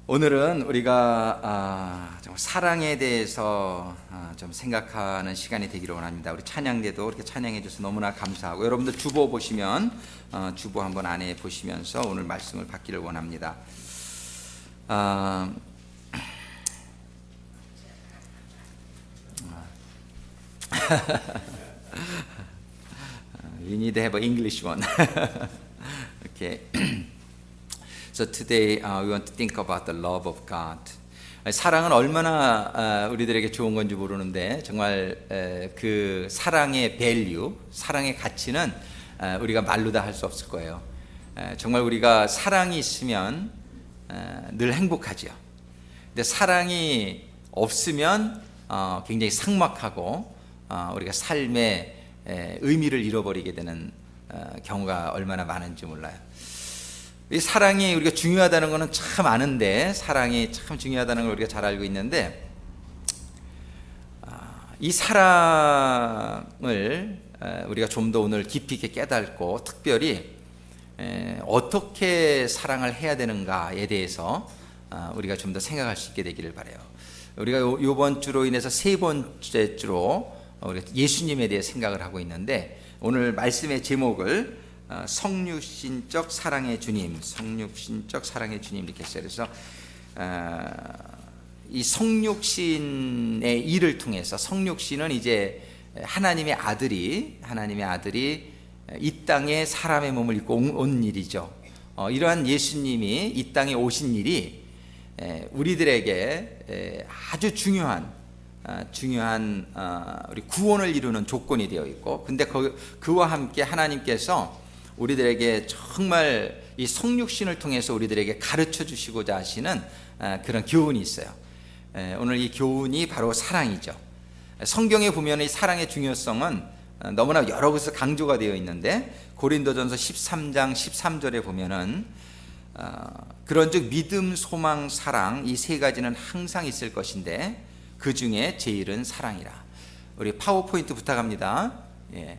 오늘은 우리가 정말 사랑에 대해서 좀 생각하는 시간이 되기를 원합니다. 우리 찬양대도 이렇게 찬양해 주셔서 너무나 감사하고, 여러분들 주보 보시면 주보 한번 안에 보시면서 오늘 말씀을 받기를 원합니다. We need to have an English one. Okay. So today we want to think about the love of God. 사랑은 얼마나 우리들에게 좋은 건지 모르는데 정말 그 사랑의 value, 사랑의 가치는 우리가 말로 다 할 수 없을 거예요. 정말 우리가 사랑이 있으면 늘 행복하죠. 근데 사랑이 없으면 굉장히 삭막하고 우리가 삶의 의미를 잃어버리게 되는 경우가 얼마나 많은지 몰라요. 이 사랑이 우리가 중요하다는 것은 참 아는데, 사랑이 참 중요하다는 걸 우리가 잘 알고 있는데, 이 사랑을 우리가 좀 더 오늘 깊이 있게 깨닫고, 특별히 어떻게 사랑을 해야 되는가에 대해서 우리가 좀 더 생각할 수 있게 되기를 바라요. 우리가 이번 주로 인해서 세 번째 주로 우리가 예수님에 대해 생각을 하고 있는데, 오늘 말씀의 제목을 성육신적 사랑의 주님, 성육신적 사랑의 주님 이렇게 했어요. 그래서 이 성육신의 일을 통해서, 성육신은 이제 하나님의 아들이 이 땅에 사람의 몸을 입고 온 일이죠. 이러한 예수님이 이 땅에 오신 일이 우리들에게 아주 중요한 우리 구원을 이루는 조건이 되어 있고, 근데 그와 함께 하나님께서 우리들에게 정말 이 성육신을 통해서 우리들에게 가르쳐 주시고자 하시는 그런 교훈이 있어요. 오늘 이 교훈이 바로 사랑이죠. 성경에 보면 이 사랑의 중요성은 너무나 여러 곳에서 강조가 되어 있는데, 고린도전서 13장 13절에 보면은 그런즉 믿음, 소망, 사랑, 이 세 가지는 항상 있을 것인데 그 중에 제일은 사랑이라. 우리 파워포인트 부탁합니다. 예.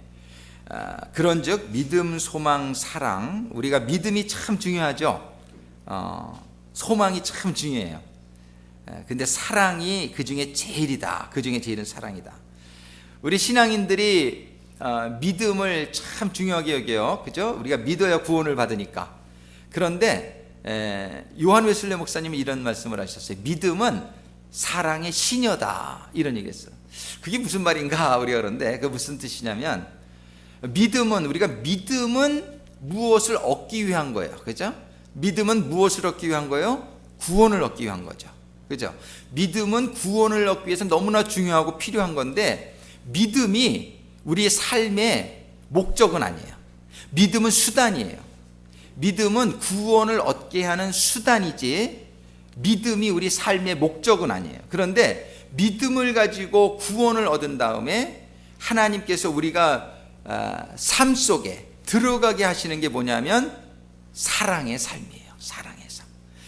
그런즉 믿음, 소망, 사랑. 우리가 믿음이 참 중요하죠. 소망이 참 중요해요. 근데 사랑이 그 중에 제일이다. 그 중에 제일은 사랑이다. 우리 신앙인들이 믿음을 참 중요하게 여겨요. 그죠? 우리가 믿어야 구원을 받으니까. 그런데 요한 웨슬레 목사님이 이런 말씀을 하셨어요. 믿음은 사랑의 시녀다, 이런 얘기했어요. 그게 무슨 말인가 우리가 그런데, 그 무슨 뜻이냐면, 믿음은 무엇을 얻기 위한 거예요. 그죠? 믿음은 무엇을 얻기 위한 거예요? 구원을 얻기 위한 거죠. 그죠? 믿음은 구원을 얻기 위해서 너무나 중요하고 필요한 건데, 믿음이 우리의 삶의 목적은 아니에요. 믿음은 수단이에요. 믿음은 구원을 얻게 하는 수단이지 믿음이 우리 삶의 목적은 아니에요. 그런데 믿음을 가지고 구원을 얻은 다음에 하나님께서 우리가 삶 속에 들어가게 하시는 게 뭐냐면 사랑의 삶이에요. 사랑의 삶.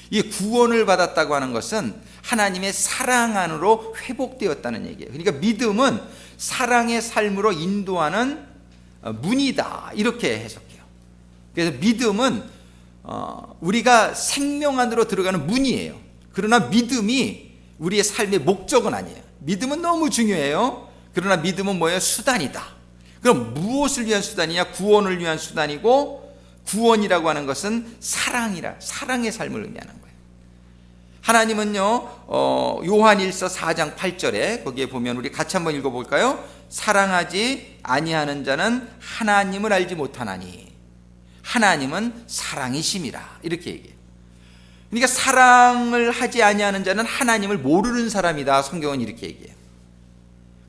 이 구원을 받았다고 하는 것은 하나님의 사랑 안으로 회복되었다는 얘기예요. 그러니까 믿음은 사랑의 삶으로 인도하는 문이다, 이렇게 해석해요. 그래서 믿음은 우리가 생명 안으로 들어가는 문이에요. 그러나 믿음이 우리의 삶의 목적은 아니에요. 믿음은 너무 중요해요. 그러나 믿음은 뭐예요? 수단이다. 그럼 무엇을 위한 수단이냐? 구원을 위한 수단이고, 구원이라고 하는 것은 사랑의 삶을 의미하는 거예요. 하나님은요, 요한일서 4장 8절에 거기에 보면 우리 같이 한번 읽어볼까요? 사랑하지 아니하는 자는 하나님을 알지 못하나니 하나님은 사랑이심이라, 이렇게 얘기해요. 그러니까 사랑을 하지 아니하는 자는 하나님을 모르는 사람이다, 성경은 이렇게 얘기해요.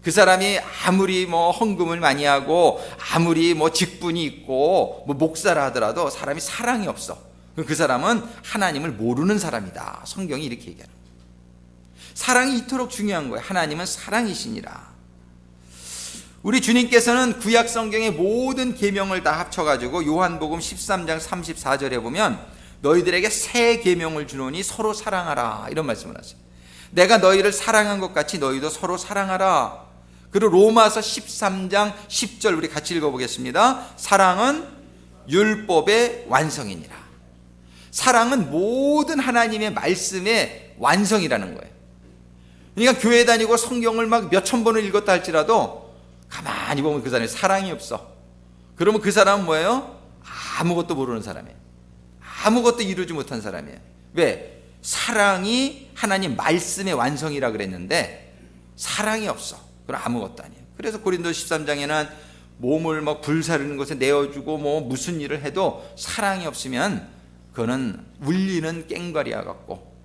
그 사람이 아무리 헌금을 많이 하고 아무리 직분이 있고 목사라 하더라도 사람이 사랑이 없어. 그 사람은 하나님을 모르는 사람이다, 성경이 이렇게 얘기하는 거예요. 사랑이 이토록 중요한 거예요. 하나님은 사랑이시니라. 우리 주님께서는 구약 성경의 모든 계명을 다 합쳐가지고 요한복음 13장 34절에 보면 너희들에게 새 계명을 주노니 서로 사랑하라, 이런 말씀을 하세요. 내가 너희를 사랑한 것 같이 너희도 서로 사랑하라. 그리고 로마서 13장 10절 우리 같이 읽어보겠습니다. 사랑은 율법의 완성이니라. 사랑은 모든 하나님의 말씀의 완성이라는 거예요. 그러니까 교회 다니고 성경을 막 몇천 번을 읽었다 할지라도 가만히 보면 그 사람에 사랑이 없어. 그러면 그 사람은 뭐예요? 아무것도 모르는 사람이에요. 아무것도 이루지 못한 사람이에요. 왜? 사랑이 하나님 말씀의 완성이라 그랬는데 사랑이 없어. 그럼 아무것도 아니에요. 그래서 고린도 13장에는 몸을 막 불사르는 것에 내어주고 뭐 무슨 일을 해도 사랑이 없으면 그거는 울리는 깽가리와 같고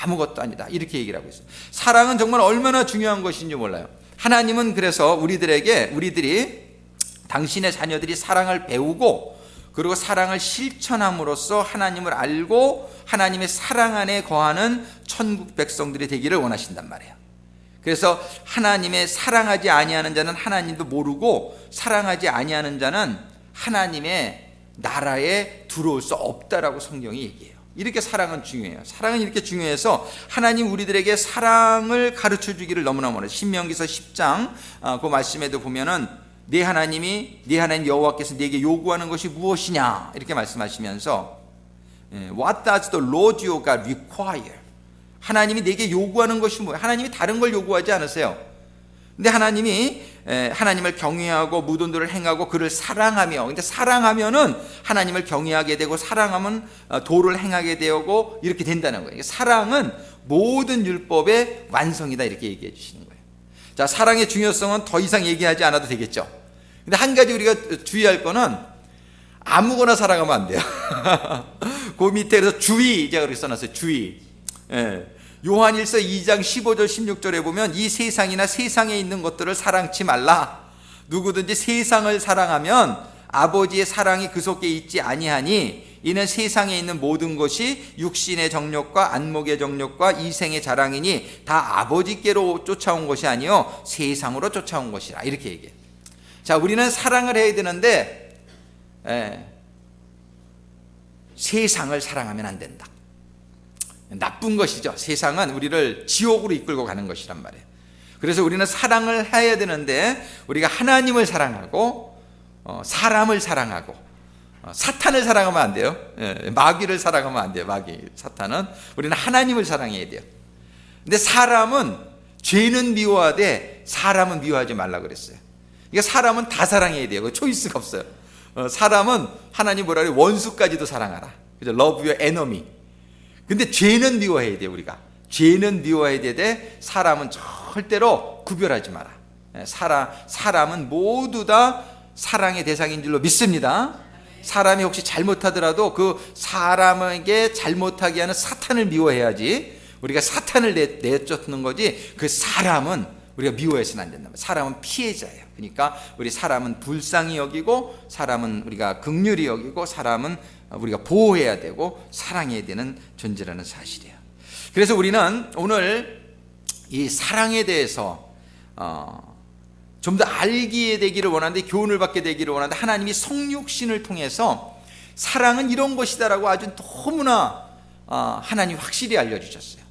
아무것도 아니다. 이렇게 얘기를 하고 있어요. 사랑은 정말 얼마나 중요한 것인지 몰라요. 하나님은 그래서 우리들이 당신의 자녀들이 사랑을 배우고 그리고 사랑을 실천함으로써 하나님을 알고 하나님의 사랑 안에 거하는 천국 백성들이 되기를 원하신단 말이에요. 그래서 하나님의 사랑하지 아니하는 자는 하나님도 모르고 사랑하지 아니하는 자는 하나님의 나라에 들어올 수 없다라고 성경이 얘기해요. 이렇게 사랑은 중요해요. 사랑은 이렇게 중요해서 하나님 우리들에게 사랑을 가르쳐 주기를 너무나 원해요. 신명기서 10장 그 말씀에도 보면은 네 하나님 여호와께서 네게 요구하는 것이 무엇이냐 이렇게 말씀하시면서 What does the Lord your God require? 하나님이 내게 요구하는 것이 뭐예요? 하나님이 다른 걸 요구하지 않으세요. 근데 하나님이 하나님을 경외하고 무돈도를 행하고 그를 사랑하며, 근데 사랑하면은 하나님을 경외하게 되고 사랑하면 도를 행하게 되고 이렇게 된다는 거예요. 사랑은 모든 율법의 완성이다 이렇게 얘기해 주시는 거예요. 자, 사랑의 중요성은 더 이상 얘기하지 않아도 되겠죠. 근데 한 가지 우리가 주의할 거는 아무거나 사랑하면 안 돼요. 그 밑에 그래서 주의 제가 그렇게 써놨어요. 주의. 요한일서 2장 15절 16절에 보면 이 세상이나 세상에 있는 것들을 사랑치 말라. 누구든지 세상을 사랑하면 아버지의 사랑이 그 속에 있지 아니하니 이는 세상에 있는 모든 것이 육신의 정욕과 안목의 정욕과 이생의 자랑이니 다 아버지께로 쫓아온 것이 아니요 세상으로 쫓아온 것이라 이렇게 얘기해요. 자, 우리는 사랑을 해야 되는데 세상을 사랑하면 안 된다. 나쁜 것이죠. 세상은 우리를 지옥으로 이끌고 가는 것이란 말이에요. 그래서 우리는 사랑을 해야 되는데 우리가 하나님을 사랑하고 사람을 사랑하고 사탄을 사랑하면 안 돼요. 마귀를 사랑하면 안 돼요. 마귀, 사탄은. 우리는 하나님을 사랑해야 돼요. 근데 사람은 죄는 미워하되 사람은 미워하지 말라 그랬어요. 그러니까 사람은 다 사랑해야 돼요. 그 초이스가 없어요. 사람은 하나님 뭐라 그래요? 원수까지도 사랑하라. 그죠? Love your enemy. 근데 죄는 미워해야 돼요. 우리가 죄는 미워해야 되되 사람은 절대로 구별하지 마라. 사람은 모두 다 사랑의 대상인 줄로 믿습니다. 사람이 혹시 잘못하더라도 그 사람에게 잘못하게 하는 사탄을 미워해야지 우리가 사탄을 내쫓는 거지 그 사람은 우리가 미워해서는 안 된다. 사람은 피해자예요. 그러니까 우리 사람은 불쌍히 여기고 사람은 우리가 긍휼히 여기고 사람은 우리가 보호해야 되고 사랑해야 되는 존재라는 사실이에요. 그래서 우리는 오늘 이 사랑에 대해서 좀 더 알게 되기를 원하는데 교훈을 받게 되기를 원하는데 하나님이 성육신을 통해서 사랑은 이런 것이다라고 아주 너무나 하나님 확실히 알려주셨어요.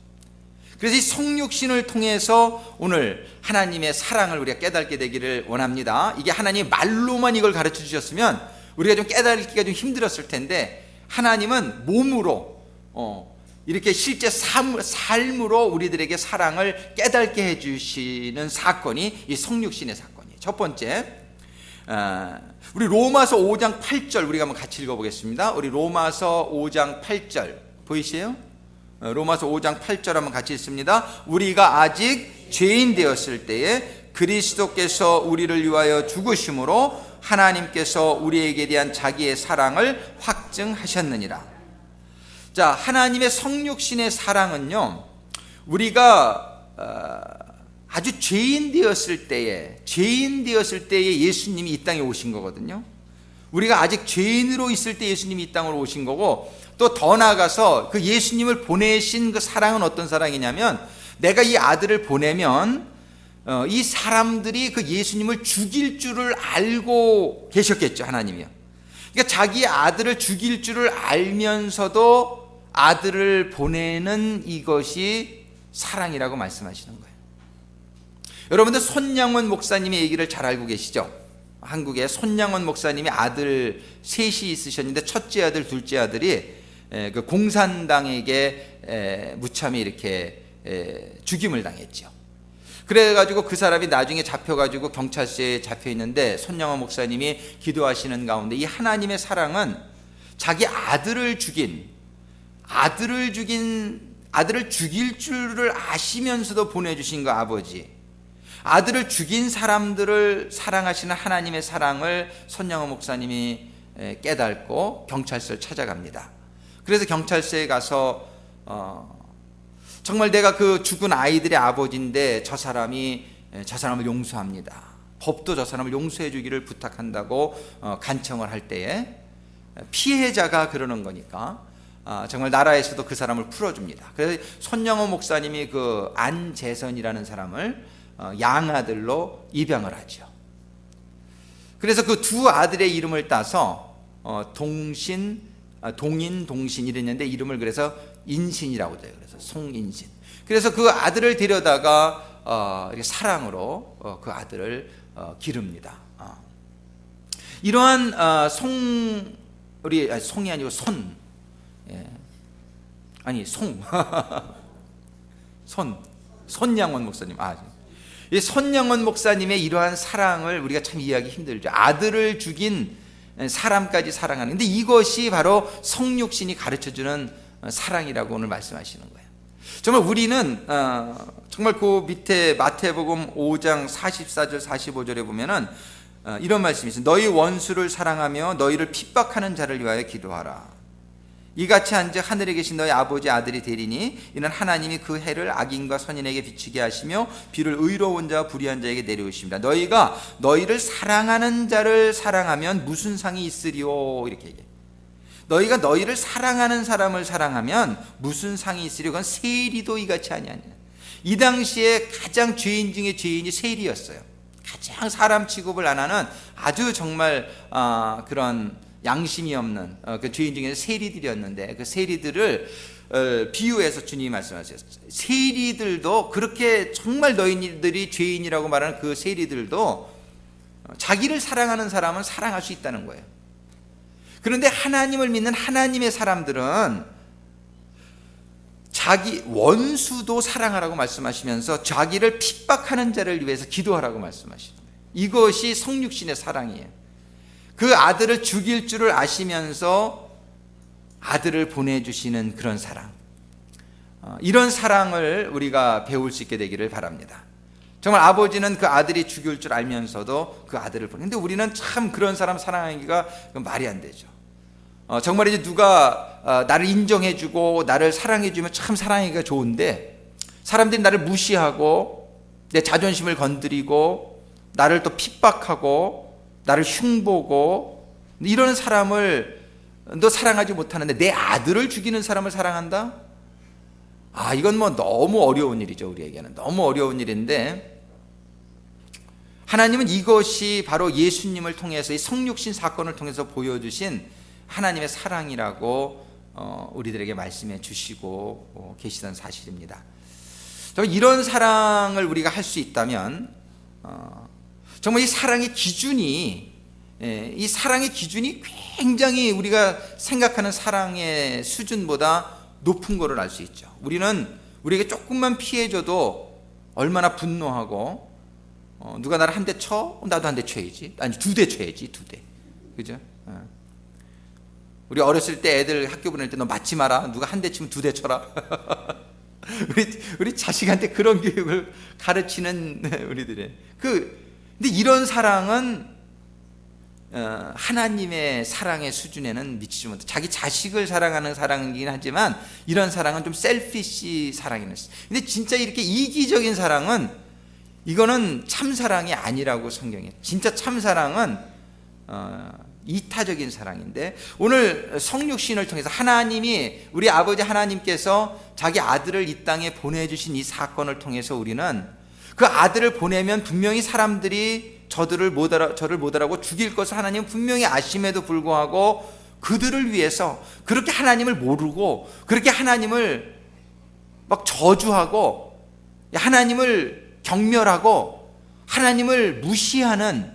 그래서 이 성육신을 통해서 오늘 하나님의 사랑을 우리가 깨닫게 되기를 원합니다. 이게 하나님이 말로만 이걸 가르쳐 주셨으면 우리가 좀 깨닫기가 좀 힘들었을 텐데 하나님은 몸으로 이렇게 실제 삶으로 우리들에게 사랑을 깨닫게 해주시는 사건이 이 성육신의 사건이에요. 첫 번째, 우리 로마서 5장 8절 우리가 한번 같이 읽어보겠습니다. 우리 로마서 5장 8절 보이세요? 로마서 5장 8절 한번 같이 읽습니다. 우리가 아직 죄인 되었을 때에 그리스도께서 우리를 위하여 죽으심으로 하나님께서 우리에게 대한 자기의 사랑을 확증하셨느니라. 자, 하나님의 성육신의 사랑은요, 우리가 아주 죄인 되었을 때에 예수님이 이 땅에 오신 거거든요. 우리가 아직 죄인으로 있을 때 예수님이 이 땅으로 오신 거고, 또 더 나아가서 그 예수님을 보내신 그 사랑은 어떤 사랑이냐면, 내가 이 아들을 보내면 이 사람들이 그 예수님을 죽일 줄을 알고 계셨겠죠, 하나님이요. 그러니까 자기 아들을 죽일 줄을 알면서도 아들을 보내는 이것이 사랑이라고 말씀하시는 거예요. 여러분들 손양원 목사님의 얘기를 잘 알고 계시죠? 한국에 손양원 목사님이 아들 셋이 있으셨는데 첫째 아들, 둘째 아들이 그 공산당에게 무참히 이렇게 죽임을 당했죠. 그래가지고 그 사람이 나중에 잡혀가지고 경찰서에 잡혀 있는데 손영호 목사님이 기도하시는 가운데 이 하나님의 사랑은 자기 아들을 죽일 줄을 아시면서도 보내주신 거 아버지, 아들을 죽인 사람들을 사랑하시는 하나님의 사랑을 손영호 목사님이 깨닫고 경찰서를 찾아갑니다. 그래서 경찰서에 가서 정말 내가 그 죽은 아이들의 아버지인데 저 사람을 용서합니다. 법도 저 사람을 용서해 주기를 부탁한다고 간청을 할 때에 피해자가 그러는 거니까 정말 나라에서도 그 사람을 풀어줍니다. 그래서 손영호 목사님이 그 안재선이라는 사람을 양아들로 입양을 하죠. 그래서 그 두 아들의 이름을 따서 동인, 동신 이랬는데 이름을 그래서 인신이라고 돼요. 그래서 송인신. 그래서 그 아들을 데려다가 이렇게 사랑으로 그 아들을 기릅니다. 이러한 송이 아니고 손, 아니 손양원 목사님. 이 손양원 목사님의 이러한 사랑을 우리가 참 이해하기 힘들죠. 아들을 죽인 사람까지 사랑하는. 근데 이것이 바로 성육신이 가르쳐주는 사랑이라고 오늘 말씀하시는 거예요. 정말 우리는 정말 그 밑에 마태복음 5장 44절 45절에 보면은 이런 말씀이 있어요. 너희 원수를 사랑하며 너희를 핍박하는 자를 위하여 기도하라. 이같이 한즉 하늘에 계신 너희 아버지 아들이 되리니 이는 하나님이 그 해를 악인과 선인에게 비추게 하시며 비를 의로운 자와 불의한 자에게 내려오십니다. 너희가 너희를 사랑하는 자를 사랑하면 무슨 상이 있으리요? 이렇게 얘기해요. 너희가 너희를 사랑하는 사람을 사랑하면 무슨 상이 있으리요? 그건 세리도 이같이 아니하냐. 이 당시에 가장 죄인 중에 죄인이 세리였어요. 가장 사람 취급을 안 하는 아주 정말 그런 양심이 없는 그 죄인 중에 세리들이었는데 그 세리들을 비유해서 주님이 말씀하셨어요. 세리들도 그렇게 정말 너희들이 죄인이라고 말하는 그 세리들도 자기를 사랑하는 사람은 사랑할 수 있다는 거예요. 그런데 하나님을 믿는 하나님의 사람들은 자기 원수도 사랑하라고 말씀하시면서 자기를 핍박하는 자를 위해서 기도하라고 말씀하시는 거예요. 이것이 성육신의 사랑이에요. 그 아들을 죽일 줄을 아시면서 아들을 보내주시는 그런 사랑, 이런 사랑을 우리가 배울 수 있게 되기를 바랍니다. 정말 아버지는 그 아들이 죽일 줄 알면서도 그 아들을 보내는데 우리는 참 그런 사람 사랑하기가 말이 안 되죠. 정말 이제 누가 나를 인정해주고 나를 사랑해주면 참 사랑하기가 좋은데 사람들이 나를 무시하고 내 자존심을 건드리고 나를 또 핍박하고 나를 흉보고 이런 사람을 너 사랑하지 못하는데 내 아들을 죽이는 사람을 사랑한다? 이건 뭐 너무 어려운 일이죠. 우리에게는 너무 어려운 일인데 하나님은 이것이 바로 예수님을 통해서 이 성육신 사건을 통해서 보여주신 하나님의 사랑이라고 우리들에게 말씀해 주시고 계시던 사실입니다. 이런 사랑을 우리가 할 수 있다면 정말 이 사랑의 기준이 굉장히 우리가 생각하는 사랑의 수준보다 높은 거를 알 수 있죠. 우리에게 조금만 피해줘도 얼마나 분노하고 누가 나를 한 대 쳐? 나도 한 대 쳐야지. 아니 2대 쳐야지. 2대. 그죠? 우리 어렸을 때 애들 학교 보낼 때 너 맞지 마라. 누가 한 대 치면 2대 쳐라. 우리 자식한테 그런 교육을 가르치는 우리들의 근데 이런 사랑은 하나님의 사랑의 수준에는 미치지 못해. 자기 자식을 사랑하는 사랑이긴 하지만 이런 사랑은 좀 셀피시 사랑이네. 근데 진짜 이렇게 이기적인 사랑은 이거는 참사랑이 아니라고 성경에. 진짜 참사랑은 이타적인 사랑인데 오늘 성육신을 통해서 하나님이 우리 아버지 하나님께서 자기 아들을 이 땅에 보내주신 이 사건을 통해서 우리는 그 아들을 보내면 분명히 사람들이 저를 못 알아보고 죽일 것을 하나님은 분명히 아심에도 불구하고 그들을 위해서 그렇게 하나님을 모르고 그렇게 하나님을 막 저주하고 하나님을 경멸하고 하나님을 무시하는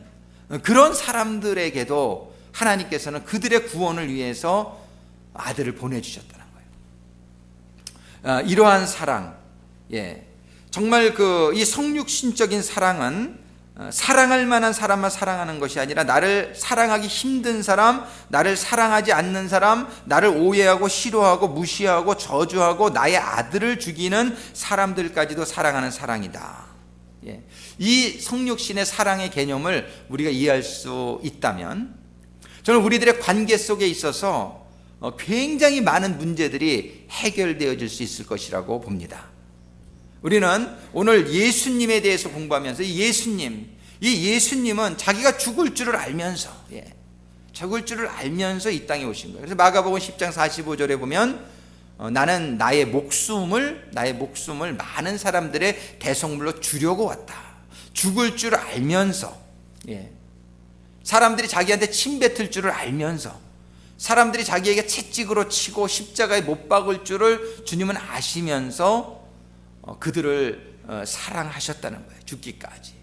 그런 사람들에게도 하나님께서는 그들의 구원을 위해서 아들을 보내주셨다는 거예요. 이러한 사랑, 정말 이 성육신적인 사랑은 사랑할 만한 사람만 사랑하는 것이 아니라 나를 사랑하기 힘든 사람, 나를 사랑하지 않는 사람, 나를 오해하고 싫어하고 무시하고 저주하고 나의 아들을 죽이는 사람들까지도 사랑하는 사랑이다. 이 성육신의 사랑의 개념을 우리가 이해할 수 있다면 저는 우리들의 관계 속에 있어서 굉장히 많은 문제들이 해결되어질 수 있을 것이라고 봅니다. 우리는 오늘 예수님에 대해서 공부하면서 이 예수님은 자기가 죽을 줄을 알면서 이 땅에 오신 거예요. 그래서 마가복음 10장 45절에 보면 나는 나의 목숨을 많은 사람들의 대속물로 주려고 왔다. 죽을 줄 알면서, 사람들이 자기한테 침 뱉을 줄을 알면서, 사람들이 자기에게 채찍으로 치고 십자가에 못 박을 줄을 주님은 아시면서 그들을 사랑하셨다는 거예요. 죽기까지.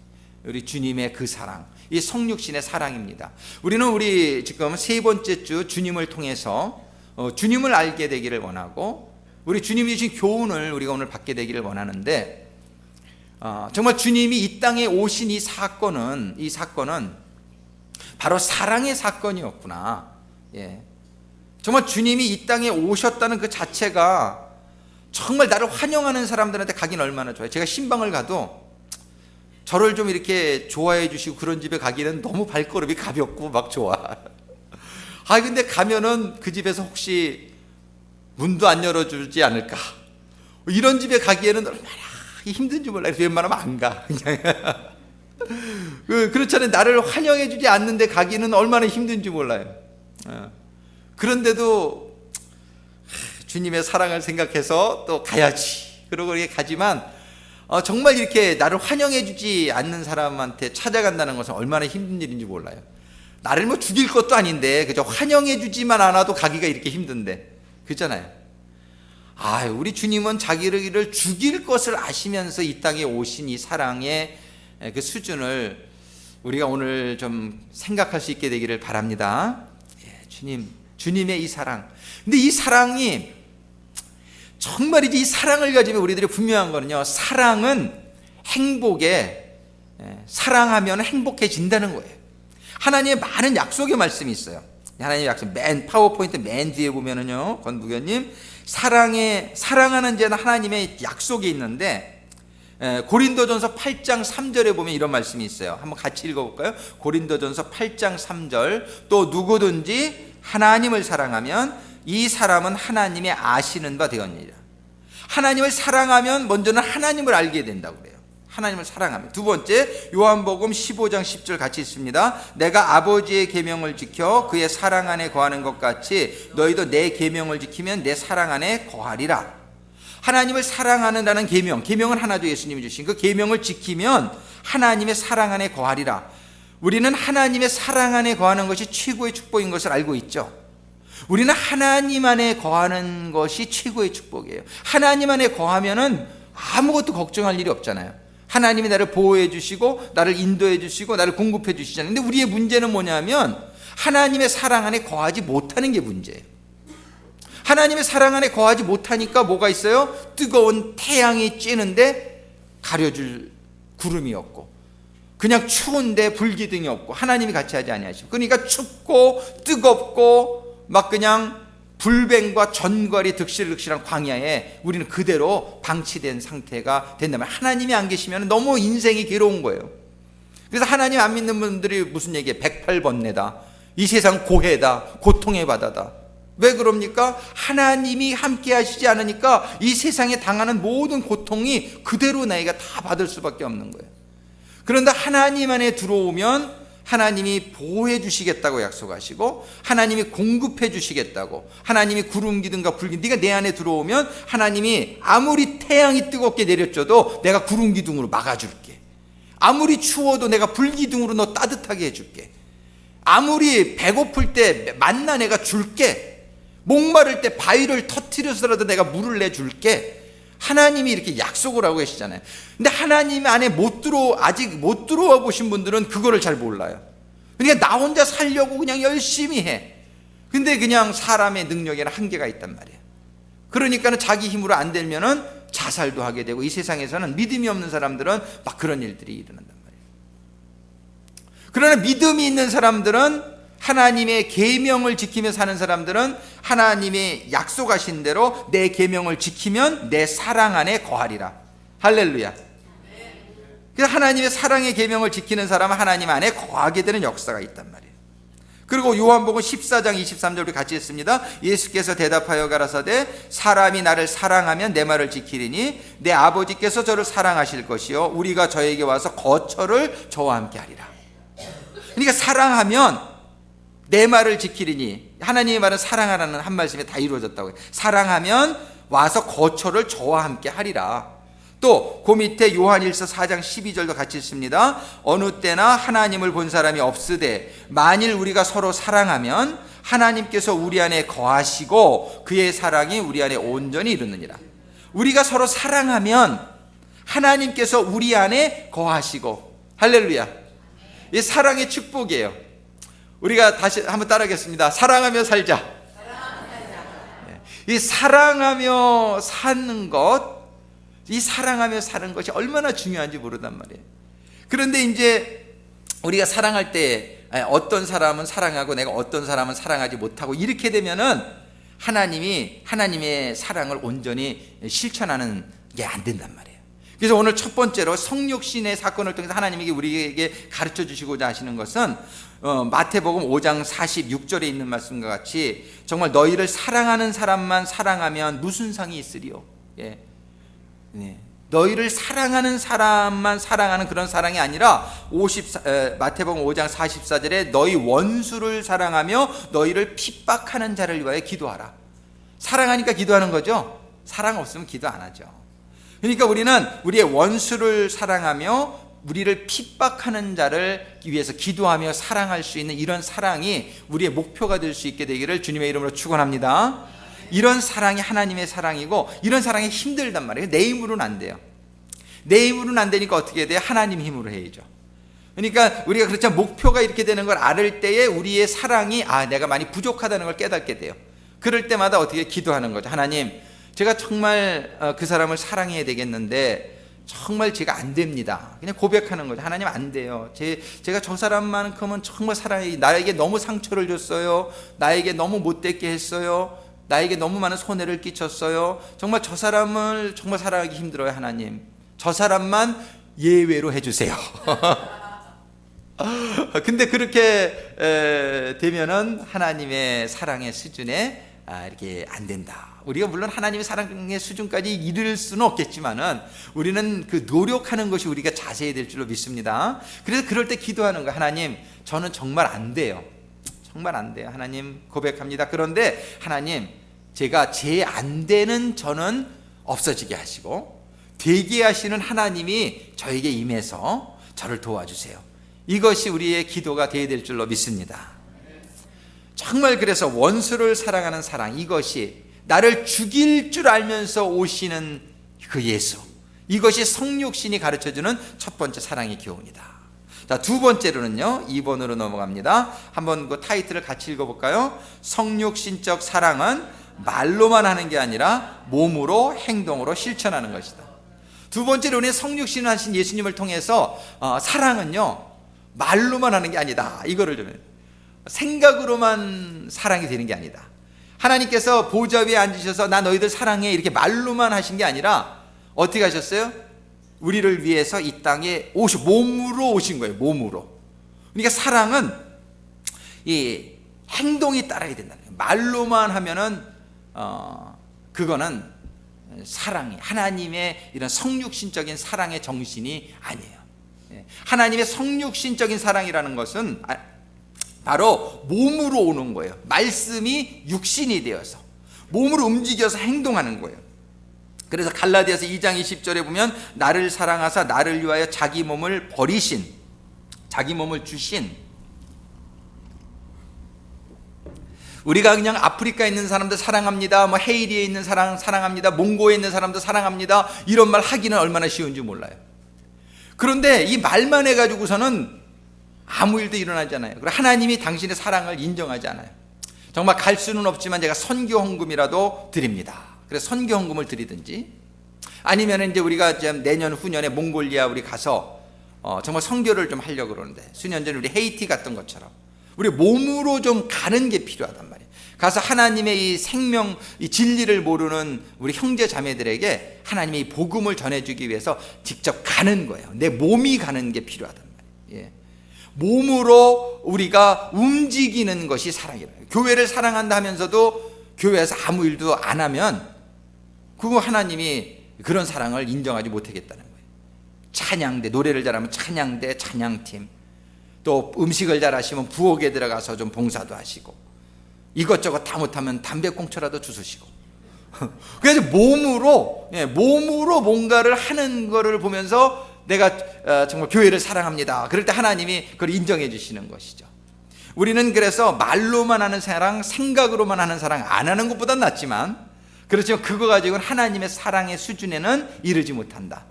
우리 주님의 그 사랑, 이 성육신의 사랑입니다. 우리 지금 세 번째 주 주님을 통해서 주님을 알게 되기를 원하고 우리 주님이 주신 교훈을 우리가 오늘 받게 되기를 원하는데, 정말 주님이 이 땅에 오신 이 사건은 바로 사랑의 사건이었구나. 정말 주님이 이 땅에 오셨다는 그 자체가 정말 나를 환영하는 사람들한테 가긴 얼마나 좋아요. 제가 신방을 가도 저를 좀 이렇게 좋아해 주시고 그런 집에 가기는 너무 발걸음이 가볍고 막 좋아. 근데 가면은 그 집에서 혹시 문도 안 열어주지 않을까, 이런 집에 가기에는 얼마나 힘든지 몰라요. 웬만하면 안 가. 그렇잖아요. 나를 환영해 주지 않는데 가기는 얼마나 힘든지 몰라요. 그런데도 주님의 사랑을 생각해서 또 가야지, 그러고 이렇게 가지만 정말 이렇게 나를 환영해 주지 않는 사람한테 찾아간다는 것은 얼마나 힘든 일인지 몰라요. 나를 뭐 죽일 것도 아닌데 그저 환영해 주지만 않아도 가기가 이렇게 힘든데, 그렇잖아요. 우리 주님은 자기를 죽일 것을 아시면서 이 땅에 오신 이 사랑의 그 수준을 우리가 오늘 좀 생각할 수 있게 되기를 바랍니다. 주님의 이 사랑. 근데 이 사랑이 정말이지, 이 사랑을 가지면 우리들이 분명한 거는요, 사랑은 사랑하면 행복해진다는 거예요. 하나님의 많은 약속의 말씀이 있어요. 하나님의 약속, 파워포인트 맨 뒤에 보면은요, 권부교님, 사랑하는 자는 하나님의 약속이 있는데, 고린도전서 8장 3절에 보면 이런 말씀이 있어요. 한번 같이 읽어볼까요? 고린도전서 8장 3절, 또 누구든지 하나님을 사랑하면 이 사람은 하나님의 아시는 바 되었느니라. 하나님을 사랑하면 먼저는 하나님을 알게 된다고 그래요. 하나님을 사랑하면. 두 번째, 요한복음 15장 10절 같이 있습니다. 내가 아버지의 계명을 지켜 그의 사랑 안에 거하는 것 같이 너희도 내 계명을 지키면 내 사랑 안에 거하리라. 하나님을 사랑하는다는 계명은 하나도 예수님이 주신 그 계명을 지키면 하나님의 사랑 안에 거하리라. 우리는 하나님의 사랑 안에 거하는 것이 최고의 축복인 것을 알고 있죠. 우리는 하나님 안에 거하는 것이 최고의 축복이에요. 하나님 안에 거하면은 아무것도 걱정할 일이 없잖아요. 하나님이 나를 보호해 주시고 나를 인도해 주시고 나를 공급해 주시잖아요. 근데 우리의 문제는 뭐냐면 하나님의 사랑 안에 거하지 못하는 게 문제예요. 하나님의 사랑 안에 거하지 못하니까 뭐가 있어요? 뜨거운 태양이 쬐는데 가려줄 구름이 없고, 그냥 추운데 불기둥이 없고, 하나님이 같이 하지 아니하시고, 그러니까 춥고 뜨겁고 막 그냥 불뱀과 전갈이 득실득실한 광야에 우리는 그대로 방치된 상태가 된다면, 하나님이 안 계시면 너무 인생이 괴로운 거예요. 그래서 하나님 안 믿는 분들이 무슨 얘기예요? 108번뇌다, 이 세상 고해다, 고통의 바다다. 왜 그럽니까? 하나님이 함께 하시지 않으니까 이 세상에 당하는 모든 고통이 그대로 나이가 다 받을 수밖에 없는 거예요. 그런데 하나님 안에 들어오면 하나님이 보호해 주시겠다고 약속하시고, 하나님이 공급해 주시겠다고, 하나님이 구름 기둥과 불 기둥, 네가 내 안에 들어오면 하나님이 아무리 태양이 뜨겁게 내려져도 내가 구름 기둥으로 막아줄게. 아무리 추워도 내가 불 기둥으로 너 따뜻하게 해줄게. 아무리 배고플 때 만나 내가 줄게. 목마를 때 바위를 터뜨려서라도 내가 물을 내줄게. 하나님이 이렇게 약속을 하고 계시잖아요. 근데 하나님 안에 아직 못 들어와 보신 분들은 그거를 잘 몰라요. 그러니까 나 혼자 살려고 그냥 열심히 해. 근데 그냥 사람의 능력에는 한계가 있단 말이에요. 그러니까는 자기 힘으로 안 되면은 자살도 하게 되고, 이 세상에서는 믿음이 없는 사람들은 막 그런 일들이 일어난단 말이에요. 그러나 믿음이 있는 사람들은, 하나님의 계명을 지키며 사는 사람들은 하나님의 약속하신 대로 내 계명을 지키면 내 사랑 안에 거하리라. 할렐루야. 그래서 하나님의 사랑의 계명을 지키는 사람은 하나님 안에 거하게 되는 역사가 있단 말이에요. 그리고 요한복음 14장 23절 우리 같이 했습니다. 예수께서 대답하여 가라사대 사람이 나를 사랑하면 내 말을 지키리니 내 아버지께서 저를 사랑하실 것이요 우리가 저에게 와서 거처를 저와 함께 하리라. 그러니까 사랑하면 내 말을 지키리니, 하나님의 말은 사랑하라는 한 말씀에 다 이루어졌다고 해요. 사랑하면 와서 거처를 저와 함께 하리라. 또 그 밑에 요한일서 4장 12절도 같이 있습니다. 어느 때나 하나님을 본 사람이 없으되 만일 우리가 서로 사랑하면 하나님께서 우리 안에 거하시고 그의 사랑이 우리 안에 온전히 이루느니라. 우리가 서로 사랑하면 하나님께서 우리 안에 거하시고, 할렐루야. 이 사랑의 축복이에요. 우리가 다시 한번 따라하겠습니다. 사랑하며 살자. 이 사랑하며 사는 것, 이 사랑하며 사는 것이 얼마나 중요한지 모르단 말이에요. 그런데 이제 우리가 사랑할 때 어떤 사람은 사랑하고 내가 어떤 사람은 사랑하지 못하고 이렇게 되면은 하나님이 하나님의 사랑을 온전히 실천하는 게 안 된단 말이에요. 그래서 오늘 첫 번째로 성육신의 사건을 통해서 하나님이 우리에게 가르쳐 주시고자 하시는 것은 마태복음 5장 46절에 있는 말씀과 같이 정말 너희를 사랑하는 사람만 사랑하면 무슨 상이 있으리요. 예. 네. 너희를 사랑하는 사람만 사랑하는 그런 사랑이 아니라 마태복음 5장 44절에 너희 원수를 사랑하며 너희를 핍박하는 자를 위하여 기도하라. 사랑하니까 기도하는 거죠. 사랑 없으면 기도 안 하죠. 그러니까 우리는 우리의 원수를 사랑하며 우리를 핍박하는 자를 위해서 기도하며 사랑할 수 있는 이런 사랑이 우리의 목표가 될 수 있게 되기를 주님의 이름으로 축원합니다. 이런 사랑이 하나님의 사랑이고, 이런 사랑이 힘들단 말이에요. 내 힘으로는 안 돼요. 내 힘으로는 안 되니까 어떻게 해야 돼요? 하나님 힘으로 해야죠. 그러니까 우리가 그렇지만 목표가 이렇게 되는 걸 알을 때에 우리의 사랑이 내가 많이 부족하다는 걸 깨닫게 돼요. 그럴 때마다 어떻게 기도하는 거죠. 하나님, 제가 정말 그 사람을 사랑해야 되겠는데 정말 제가 안 됩니다. 그냥 고백하는 거죠. 하나님 안 돼요. 제가 저 사람만큼은 정말 사랑해. 나에게 너무 상처를 줬어요. 나에게 너무 못되게 했어요. 나에게 너무 많은 손해를 끼쳤어요. 정말 저 사람을 정말 사랑하기 힘들어요. 하나님, 저 사람만 예외로 해주세요. 근데 그렇게 되면은 하나님의 사랑의 수준에 이렇게 안 된다. 우리가 물론 하나님의 사랑의 수준까지 이를 수는 없겠지만은 우리는 그 노력하는 것이 우리가 자세히 될 줄로 믿습니다. 그래서 그럴 때 기도하는 거예요. 하나님, 저는 정말 안 돼요. 정말 안 돼요. 하나님, 고백합니다. 그런데 하나님, 제가 제 안 되는 저는 없어지게 하시고 되게 하시는 하나님이 저에게 임해서 저를 도와주세요. 이것이 우리의 기도가 되어야 될 줄로 믿습니다. 정말 그래서 원수를 사랑하는 사랑, 이것이 나를 죽일 줄 알면서 오시는 그 예수, 이것이 성육신이 가르쳐주는 첫 번째 사랑의 교훈이다. 자, 두 번째로는요, 2번으로 넘어갑니다. 한번 그 타이틀을 같이 읽어볼까요? 성육신적 사랑은 말로만 하는 게 아니라 몸으로, 행동으로 실천하는 것이다. 두 번째로 우리 성육신을 하신 예수님을 통해서 사랑은요, 말로만 하는 게 아니다. 이거를 좀 생각으로만 사랑이 되는 게 아니다. 하나님께서 보좌 위에 앉으셔서 나 너희들 사랑해 이렇게 말로만 하신 게 아니라 어떻게 하셨어요? 우리를 위해서 이 땅에 몸으로 오신 거예요. 몸으로. 그러니까 사랑은 이 행동이 따라야 된다는 거예요. 말로만 하면은 그거는 사랑이 하나님의 이런 성육신적인 사랑의 정신이 아니에요. 하나님의 성육신적인 사랑이라는 것은 바로 몸으로 오는 거예요. 말씀이 육신이 되어서 몸으로 움직여서 행동하는 거예요. 그래서 갈라디아서 2장 20절에 보면 나를 사랑하사 나를 위하여 자기 몸을 버리신, 자기 몸을 주신, 우리가 그냥 아프리카에 있는 사람들 사랑합니다, 뭐 헤이리에 있는 사람 사랑합니다, 몽고에 있는 사람들 사랑합니다, 이런 말 하기는 얼마나 쉬운지 몰라요. 그런데 이 말만 해가지고서는 아무 일도 일어나지 않아요. 그리고 하나님이 당신의 사랑을 인정하지 않아요. 정말 갈 수는 없지만 제가 선교 헌금이라도 드립니다. 그래서 선교 헌금을 드리든지, 아니면 이제 우리가 내년 후년에 몽골리아 우리 가서 정말 선교를 좀 하려고 그러는데, 수년 전에 우리 헤이티 갔던 것처럼 우리 몸으로 좀 가는 게 필요하단 말이에요. 가서 하나님의 이 생명, 이 진리를 모르는 우리 형제 자매들에게 하나님의 이 복음을 전해주기 위해서 직접 가는 거예요. 내 몸이 가는 게 필요하단 말이에요. 예. 몸으로 우리가 움직이는 것이 사랑이에요. 교회를 사랑한다 하면서도 교회에서 아무 일도 안 하면 그거 하나님이 그런 사랑을 인정하지 못하겠다는 거예요. 찬양대, 노래를 잘하면 찬양대, 찬양팀, 또 음식을 잘하시면 부엌에 들어가서 좀 봉사도 하시고, 이것저것 다 못하면 담배꽁초라도 주스시고 그래서 몸으로 뭔가를 하는 거를 보면서 내가 정말 교회를 사랑합니다. 그럴 때 하나님이 그걸 인정해 주시는 것이죠. 우리는 그래서 말로만 하는 사랑, 생각으로만 하는 사랑 안 하는 것보단 낫지만, 그렇지만 그거 가지고는 하나님의 사랑의 수준에는 이르지 못한다.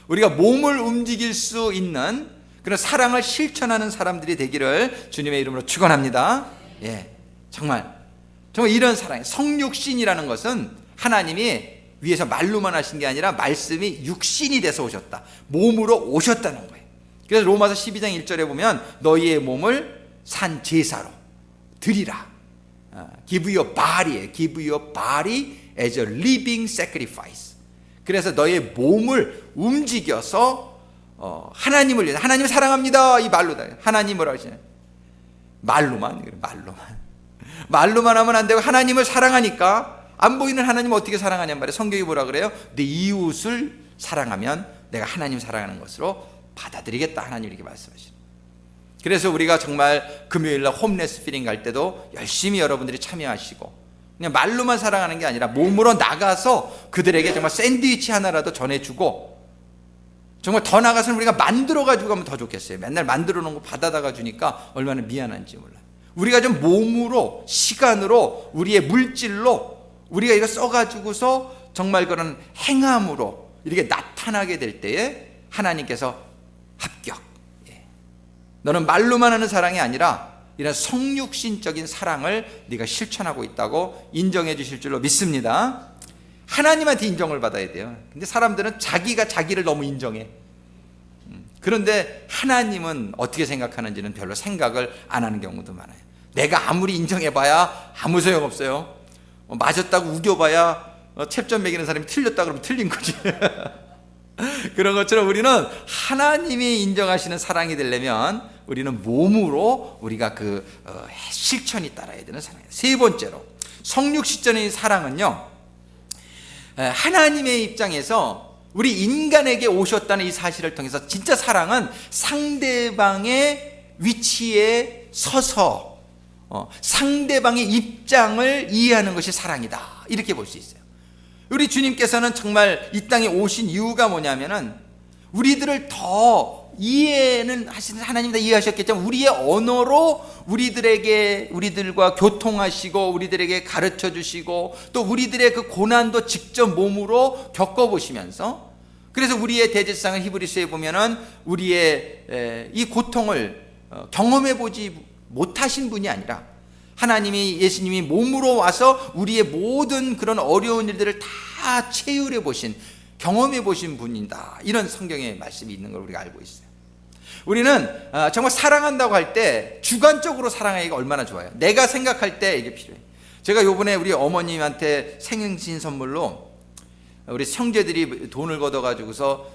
우리가 몸을 움직일 수 있는 그런 사랑을 실천하는 사람들이 되기를 주님의 이름으로 축원합니다. 예, 정말 이런 사랑, 성육신이라는 것은 하나님이 위에서 말로만 하신 게 아니라 말씀이 육신이 돼서 오셨다. 몸으로 오셨다는 거예요. 그래서 로마서 12장 1절에 보면 너희의 몸을 산 제사로 드리라. Give your body, give your body as a living sacrifice. 그래서 너의 몸을 움직여서 하나님을 위해서, 하나님을 사랑합니다 이 말로다. 하나님을 하시네. 말로만 하면 안 되고, 하나님을 사랑하니까, 안 보이는 하나님을 어떻게 사랑하냔 말이에요. 성경이 뭐라 그래요? 내 이웃을 사랑하면 내가 하나님 사랑하는 것으로 받아들이겠다, 하나님 이렇게 말씀하시는. 그래서 우리가 정말 금요일날 홈레스 피링 갈 때도 열심히 여러분들이 참여하시고, 그냥 말로만 사랑하는 게 아니라 몸으로 나가서 그들에게 정말 샌드위치 하나라도 전해주고, 정말 더 나가서는 우리가 만들어가지고 가면 더 좋겠어요. 맨날 만들어 놓은 거 받아다가 주니까 얼마나 미안한지 몰라요. 우리가 좀 몸으로, 시간으로, 우리의 물질로 우리가 이거 써가지고서 정말 그런 행함으로 이렇게 나타나게 될 때에 하나님께서 합격, 너는 말로만 하는 사랑이 아니라 이런 성육신적인 사랑을 네가 실천하고 있다고 인정해 주실 줄로 믿습니다. 하나님한테 인정을 받아야 돼요. 근데 사람들은 자기가 자기를 너무 인정해. 그런데 하나님은 어떻게 생각하는지는 별로 생각을 안 하는 경우도 많아요. 내가 아무리 인정해봐야 아무 소용없어요. 맞았다고 우겨봐야 챕점 매기는 사람이 틀렸다 그러면 틀린 거지. 그런 것처럼 우리는 하나님이 인정하시는 사랑이 되려면 우리는 몸으로 우리가 실천이 따라야 되는 사랑이에요. 세 번째로, 성육신적인 사랑은요, 하나님의 입장에서 우리 인간에게 오셨다는 이 사실을 통해서 진짜 사랑은 상대방의 위치에 서서 상대방의 입장을 이해하는 것이 사랑이다, 이렇게 볼 수 있어요. 우리 주님께서는 정말 이 땅에 오신 이유가 뭐냐면은 우리들을 더 이해는 하시는, 하나님 다 이해하셨겠지만 우리의 언어로 우리들과 교통하시고 우리들에게 가르쳐 주시고 또 우리들의 그 고난도 직접 몸으로 겪어보시면서, 그래서 우리의 대제사장을 히브리서에 보면은 우리의 이 고통을 경험해 보지 못하신 분이 아니라 하나님이, 예수님이 몸으로 와서 우리의 모든 그런 어려운 일들을 다 체휼해 보신, 경험해 보신 분이다, 이런 성경의 말씀이 있는 걸 우리가 알고 있어요. 우리는 정말 사랑한다고 할 때 주관적으로 사랑하기가 얼마나 좋아요. 내가 생각할 때 이게 필요해요. 제가 요번에 우리 어머님한테 생신 선물로 우리 형제들이 돈을 걷어가지고서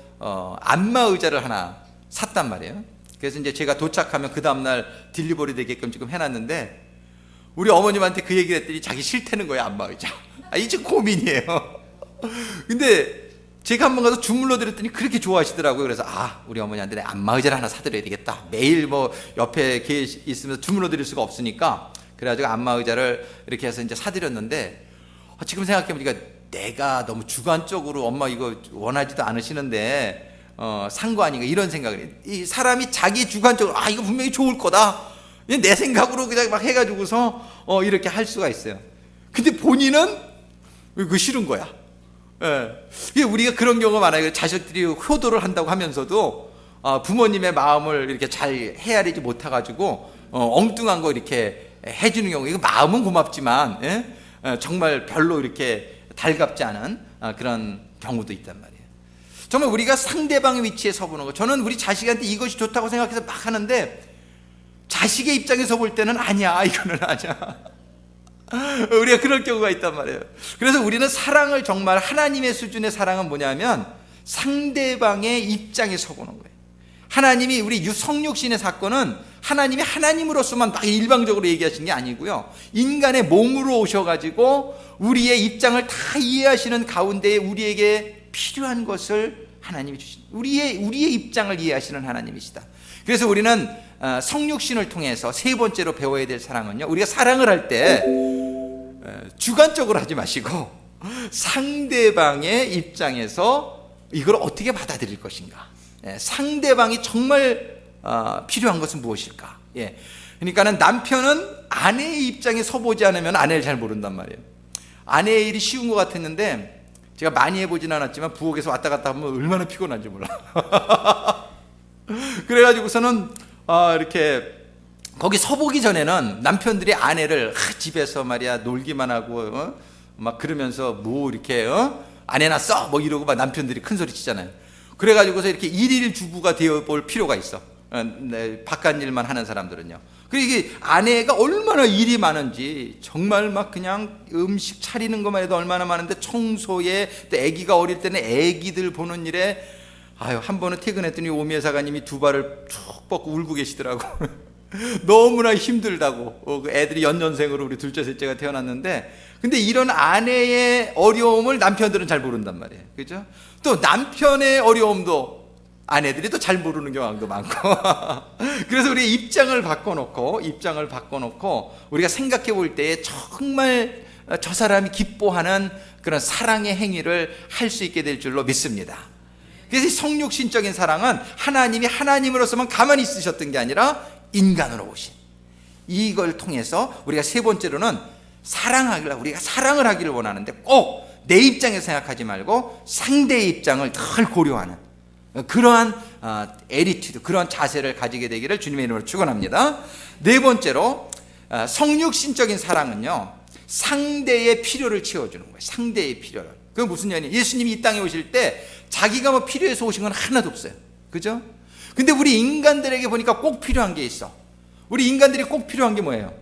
안마 의자를 하나 샀단 말이에요. 그래서 이제 제가 도착하면 그 다음날 딜리버리 되게끔 지금 해놨는데, 우리 어머님한테 그 얘기를 했더니 자기 싫다는 거예요, 안마 의자. 이제 고민이에요. 근데 제가 한번 가서 주물러 드렸더니 그렇게 좋아하시더라고요. 그래서 우리 어머니한테 내가 안마 의자를 하나 사드려야 되겠다. 매일 옆에 있으면서 주물러 드릴 수가 없으니까, 그래가지고 안마 의자를 이렇게 해서 이제 사드렸는데, 지금 생각해보니까 내가 너무 주관적으로 엄마 이거 원하지도 않으시는데 산 거 아닌가, 이런 생각을 해요. 이 사람이 자기 주관적으로 이거 분명히 좋을 거다, 내 생각으로 그냥 막 해가지고서 이렇게 할 수가 있어요. 근데 본인은 그거 싫은 거야. 예. 우리가 그런 경우가 많아요. 자식들이 효도를 한다고 하면서도 부모님의 마음을 이렇게 잘 헤아리지 못해가지고 엉뚱한 거 이렇게 해주는 경우, 이거 마음은 고맙지만 정말 별로 이렇게 달갑지 않은 그런 경우도 있단 말이에요. 정말 우리가 상대방의 위치에 서보는 거, 저는 우리 자식한테 이것이 좋다고 생각해서 막 하는데 자식의 입장에서 볼 때는 아니야, 이거는 아니야. 우리가 그럴 경우가 있단 말이에요. 그래서 우리는 사랑을, 정말 하나님의 수준의 사랑은 뭐냐면 상대방의 입장에 서보는 거예요. 하나님이 우리 성육신의 사건은 하나님이 하나님으로서만 막 일방적으로 얘기하신 게 아니고요, 인간의 몸으로 오셔가지고 우리의 입장을 다 이해하시는 가운데에 우리에게 필요한 것을 하나님이 주신, 우리의 입장을 이해하시는 하나님이시다. 그래서 우리는 성육신을 통해서 세 번째로 배워야 될 사랑은요, 우리가 사랑을 할 때 주관적으로 하지 마시고 상대방의 입장에서 이걸 어떻게 받아들일 것인가, 상대방이 정말 필요한 것은 무엇일까. 그러니까는 남편은 아내의 입장에 서보지 않으면 아내를 잘 모른단 말이에요. 아내의 일이 쉬운 것 같았는데 제가 많이 해보진 않았지만 부엌에서 왔다 갔다 하면 얼마나 피곤한지 몰라. 그래가지고서는 이렇게 거기 서보기 전에는 남편들이 아내를 집에서 말이야 놀기만 하고 막 그러면서 뭐 이렇게 안 해놨어 뭐 이러고 막 남편들이 큰 소리 치잖아요. 그래가지고서 이렇게 일일 주부가 되어볼 필요가 있어. 바깥 일만 하는 사람들은요. 그리고 이게 아내가 얼마나 일이 많은지, 정말 막 그냥 음식 차리는 것만 해도 얼마나 많은데 청소에, 또 아기가 어릴 때는 아기들 보는 일에, 한 번은 퇴근했더니 오미애 사가님이 두 발을 쭉 뻗고 울고 계시더라고. 너무나 힘들다고. 애들이 연년생으로 우리 둘째 셋째가 태어났는데, 근데 이런 아내의 어려움을 남편들은 잘 모른단 말이에요. 그죠? 또 남편의 어려움도 아내들이 또 잘 모르는 경우도 많고. 그래서 우리 입장을 바꿔놓고 우리가 생각해 볼 때에 정말 저 사람이 기뻐하는 그런 사랑의 행위를 할 수 있게 될 줄로 믿습니다. 그래서 성육신적인 사랑은 하나님이 하나님으로서만 가만히 있으셨던 게 아니라 인간으로 오신, 이걸 통해서 우리가 세 번째로는 우리가 사랑을 하기를 원하는데 꼭 내 입장에서 생각하지 말고 상대의 입장을 덜 고려하는 그러한 애리튜드, 그런 자세를 가지게 되기를 주님의 이름으로 축원합니다. 네 번째로 성육신적인 사랑은요, 상대의 필요를 채워주는 거예요. 상대의 필요를. 그게 무슨 얘기냐? 예수님이 이 땅에 오실 때 자기가 뭐 필요해서 오신 건 하나도 없어요. 그죠? 근데 우리 인간들에게 보니까 꼭 필요한 게 있어. 우리 인간들이 꼭 필요한 게 뭐예요?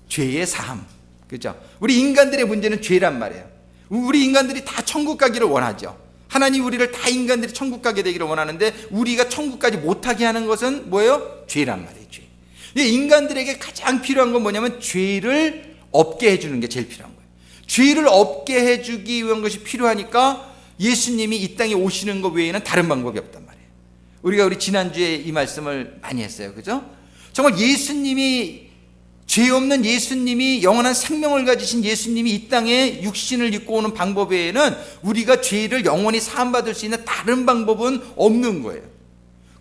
죄의 사함. 그죠? 우리 인간들의 문제는 죄란 말이에요. 우리 인간들이 다 천국 가기를 원하죠. 하나님 우리를 다 인간들이 천국 가게 되기를 원하는데 우리가 천국까지 못하게 하는 것은 뭐예요? 죄란 말이에요. 죄. 인간들에게 가장 필요한 건 뭐냐면 죄를 없게 해주는 게 제일 필요한 거예요. 죄를 없게 해주기 위한 것이 필요하니까 예수님이 이 땅에 오시는 것 외에는 다른 방법이 없단 말이에요. 우리 지난주에 이 말씀을 많이 했어요. 그죠? 정말 예수님이, 죄 없는 예수님이, 영원한 생명을 가지신 예수님이 이 땅에 육신을 입고 오는 방법 외에는 우리가 죄를 영원히 사함받을 수 있는 다른 방법은 없는 거예요.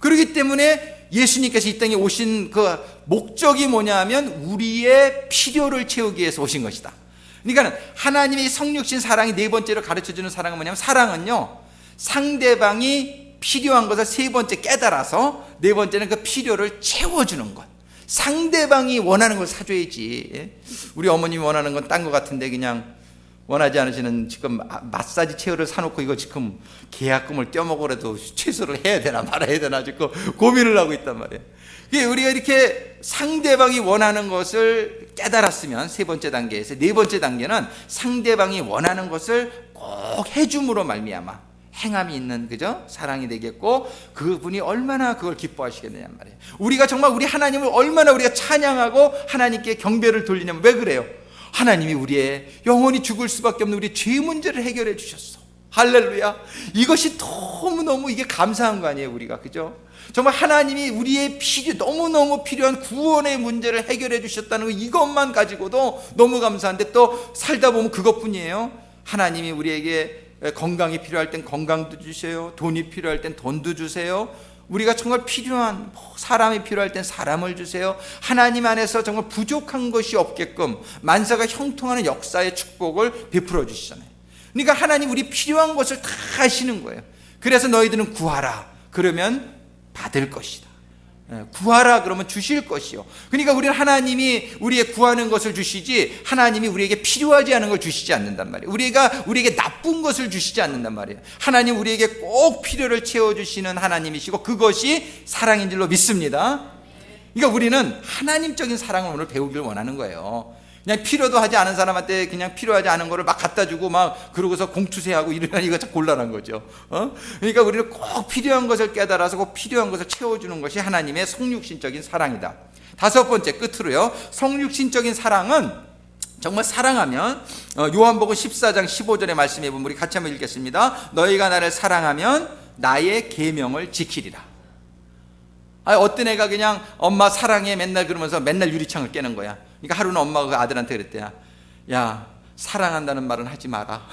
그렇기 때문에 예수님께서 이 땅에 오신 그 목적이 뭐냐 하면 우리의 필요를 채우기 위해서 오신 것이다. 그러니까 하나님의 성육신 사랑이 네 번째로 가르쳐주는 사랑은 뭐냐면, 사랑은요, 상대방이 필요한 것을 세 번째 깨달아서 네 번째는 그 필요를 채워주는 것. 상대방이 원하는 걸 사줘야지. 우리 어머님이 원하는 건 딴 것 같은데 그냥 원하지 않으시는 지금 마사지 체어를 사놓고 이거 지금 계약금을 떼어먹으라도 취소를 해야 되나 말아야 되나 지금 고민을 하고 있단 말이에요. 우리가 이렇게 상대방이 원하는 것을 깨달았으면 세 번째 단계에서, 네 번째 단계는 상대방이 원하는 것을 꼭 해줌으로 말미암아 행함이 있는, 그죠? 사랑이 되겠고, 그분이 얼마나 그걸 기뻐하시겠느냐 말이에요. 우리가 정말 우리 하나님을 얼마나 우리가 찬양하고 하나님께 경배를 돌리냐면, 왜 그래요? 하나님이 우리의 영원히 죽을 수밖에 없는 우리 죄 문제를 해결해 주셨어. 할렐루야. 이것이 너무너무 이게 감사한 거 아니에요, 우리가. 그죠? 정말 하나님이 우리의 너무너무 필요한 구원의 문제를 해결해 주셨다는 거, 이것만 가지고도 너무 감사한데, 또 살다 보면 그것뿐이에요. 하나님이 우리에게 건강이 필요할 땐 건강도 주세요. 돈이 필요할 땐 돈도 주세요. 우리가 정말 필요한, 사람이 필요할 땐 사람을 주세요. 하나님 안에서 정말 부족한 것이 없게끔 만사가 형통하는 역사의 축복을 베풀어 주시잖아요. 그러니까 하나님 우리 필요한 것을 다 하시는 거예요. 그래서 너희들은 구하라. 그러면 받을 것이다. 구하라 그러면 주실 것이요. 그러니까 우리는 하나님이 우리의 구하는 것을 주시지 하나님이 우리에게 필요하지 않은 걸 주시지 않는단 말이에요. 우리에게 나쁜 것을 주시지 않는단 말이에요. 하나님 우리에게 꼭 필요를 채워주시는 하나님이시고 그것이 사랑인 줄로 믿습니다. 그러니까 우리는 하나님적인 사랑을 오늘 배우기를 원하는 거예요. 그냥 필요도 하지 않은 사람한테 그냥 필요하지 않은 거를 막 갖다 주고 막 그러고서 공투세하고 이러면 이거 참 곤란한 거죠. 그러니까 우리는 꼭 필요한 것을 깨달아서 꼭 필요한 것을 채워주는 것이 하나님의 성육신적인 사랑이다. 다섯 번째 끝으로요. 성육신적인 사랑은 정말 사랑하면 요한복음 14장 15절의 말씀에 보면 우리 같이 한번 읽겠습니다. 너희가 나를 사랑하면 나의 계명을 지키리라. 어떤 애가 그냥 엄마 사랑해 맨날 그러면서 맨날 유리창을 깨는 거야. 그러니까 하루는 엄마가 그 아들한테 그랬대요. 야, 사랑한다는 말은 하지 마라.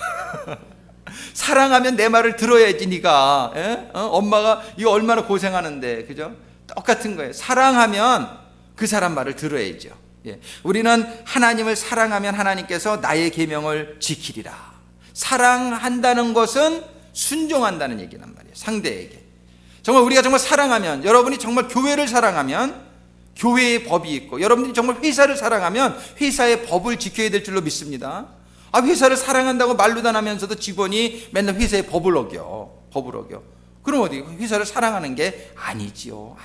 사랑하면 내 말을 들어야지 네가. 엄마가 이거 얼마나 고생하는데, 그죠? 똑같은 거예요. 사랑하면 그 사람 말을 들어야죠. 우리는 하나님을 사랑하면 하나님께서 나의 계명을 지키리라. 사랑한다는 것은 순종한다는 얘기란 말이에요. 상대에게. 정말 우리가 정말 사랑하면, 여러분이 정말 교회를 사랑하면 교회의 법이 있고, 여러분들이 정말 회사를 사랑하면 회사의 법을 지켜야 될 줄로 믿습니다. 회사를 사랑한다고 말로만 하면서도 직원이 맨날 회사의 법을 어겨. 그럼 어디 회사를 사랑하는 게 아니지요.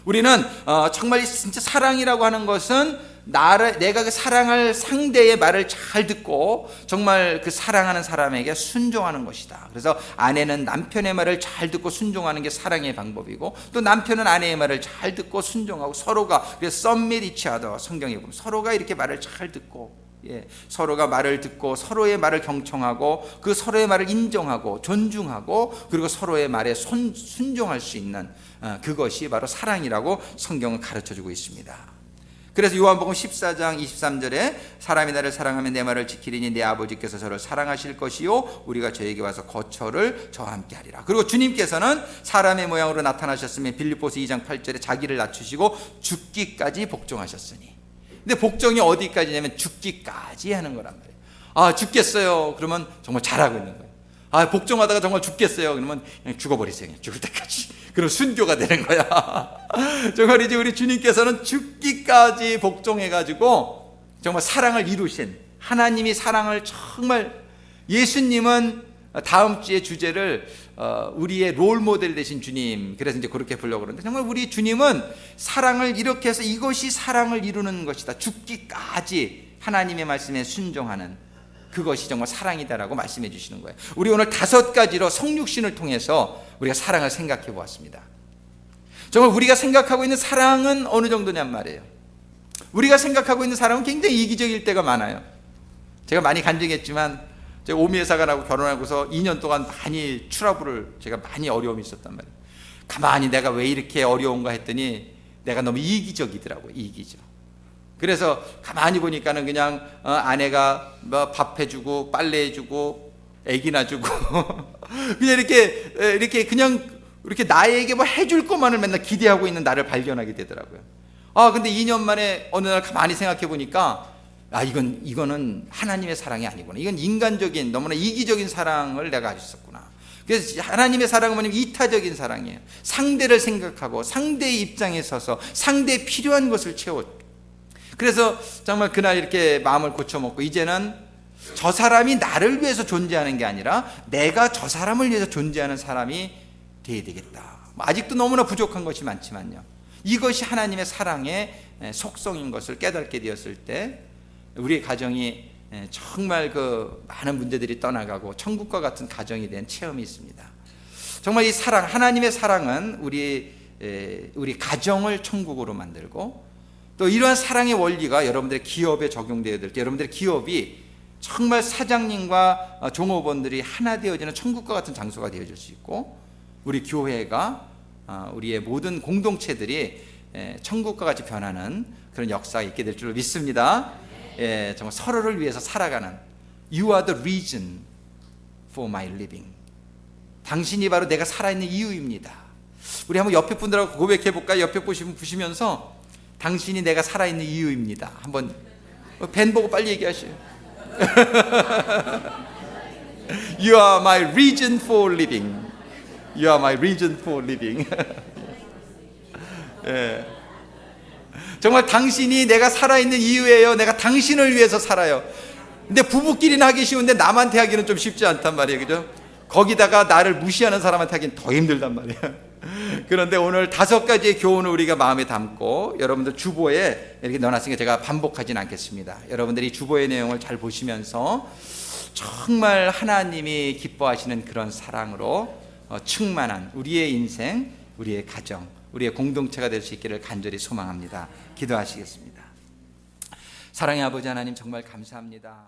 우리는 정말 진짜 사랑이라고 하는 것은 내가 그 사랑할 상대의 말을 잘 듣고 정말 그 사랑하는 사람에게 순종하는 것이다. 그래서 아내는 남편의 말을 잘 듣고 순종하는 게 사랑의 방법이고, 또 남편은 아내의 말을 잘 듣고 순종하고, 서로가 그래서 submit each other, 성경에 보면 서로가 이렇게 말을 잘 듣고, 서로가 말을 듣고 서로의 말을 경청하고 그 서로의 말을 인정하고 존중하고, 그리고 서로의 말에 순종할 수 있는 그것이 바로 사랑이라고 성경은 가르쳐주고 있습니다. 그래서 요한복음 14장 23절에 사람이 나를 사랑하면 내 말을 지키리니 내 아버지께서 저를 사랑하실 것이요 우리가 저에게 와서 거처를 저와 함께 하리라. 그리고 주님께서는 사람의 모양으로 나타나셨으며 빌립보서 2장 8절에 자기를 낮추시고 죽기까지 복종하셨으니. 근데 복종이 어디까지냐면 죽기까지 하는 거란 말이에요. 죽겠어요. 그러면 정말 잘하고 있는 거예요. 복종하다가 정말 죽겠어요. 그러면 그냥 죽어버리세요. 그냥 죽을 때까지. 그럼 순교가 되는 거야. 정말 이제 우리 주님께서는 죽기까지 복종해가지고 정말 사랑을 이루신 하나님이 사랑을 정말, 예수님은 다음 주에 주제를 우리의 롤 모델 되신 주님, 그래서 이제 그렇게 부르려고 그러는데, 정말 우리 주님은 사랑을 이렇게 해서 이것이 사랑을 이루는 것이다. 죽기까지 하나님의 말씀에 순종하는 그것이 정말 사랑이다라고 말씀해 주시는 거예요. 우리 오늘 5가지로 성육신을 통해서 우리가 사랑을 생각해 보았습니다. 정말 우리가 생각하고 있는 사랑은 어느 정도냔 말이에요. 우리가 생각하고 있는 사랑은 굉장히 이기적일 때가 많아요. 제가 많이 간증했지만 제가 오미애사관하고 결혼하고서 2년 동안 많이 트러블을, 제가 많이 어려움이 있었단 말이에요. 가만히 내가 왜 이렇게 어려운가 했더니 내가 너무 이기적이더라고요. 이기적. 그래서 가만히 보니까는 그냥 아내가 뭐 밥 해주고 빨래 해주고 애기 낳아주고 그냥 이렇게 그냥 이렇게 나에게 뭐 해줄 것만을 맨날 기대하고 있는 나를 발견하게 되더라고요. 근데 2년 만에 어느 날 가만히 생각해 보니까 이거는 하나님의 사랑이 아니구나. 이건 인간적인 너무나 이기적인 사랑을 내가 가지고 있었구나. 그래서 하나님의 사랑은 뭐냐면 이타적인 사랑이에요. 상대를 생각하고 상대의 입장에 서서 상대의 필요한 것을 채워. 그래서 정말 그날 이렇게 마음을 고쳐먹고, 이제는 저 사람이 나를 위해서 존재하는 게 아니라 내가 저 사람을 위해서 존재하는 사람이 돼야 되겠다. 아직도 너무나 부족한 것이 많지만요, 이것이 하나님의 사랑의 속성인 것을 깨닫게 되었을 때 우리의 가정이 정말 그 많은 문제들이 떠나가고 천국과 같은 가정이 된 체험이 있습니다. 정말 이 사랑, 하나님의 사랑은 우리 가정을 천국으로 만들고, 또 이러한 사랑의 원리가 여러분들의 기업에 적용되어야 될 때, 여러분들의 기업이 정말 사장님과 종업원들이 하나 되어지는 천국과 같은 장소가 되어질 수 있고, 우리 교회가 우리의 모든 공동체들이 천국과 같이 변하는 그런 역사가 있게 될 줄로 믿습니다. 정말 서로를 위해서 살아가는, You are the reason for my living. 당신이 바로 내가 살아있는 이유입니다. 우리 한번 옆에 분들하고 고백해 볼까요? 옆에 보시면서 당신이 내가 살아있는 이유입니다. 한번 벤 보고 빨리 얘기하시오. You are my reason for living. You are my reason for living. 예. 정말 당신이 내가 살아있는 이유예요. 내가 당신을 위해서 살아요. 근데 부부끼리는 하기 쉬운데 남한테 하기는 좀 쉽지 않단 말이에요. 그죠? 거기다가 나를 무시하는 사람한테 하기는 더 힘들단 말이에요. 그런데 오늘 5가지의 교훈을 우리가 마음에 담고 여러분들 주보에 이렇게 넣어놨으니까 제가 반복하진 않겠습니다. 여러분들이 주보의 내용을 잘 보시면서 정말 하나님이 기뻐하시는 그런 사랑으로 충만한 우리의 인생, 우리의 가정, 우리의 공동체가 될 수 있기를 간절히 소망합니다. 기도하시겠습니다. 사랑의 아버지 하나님, 정말 감사합니다.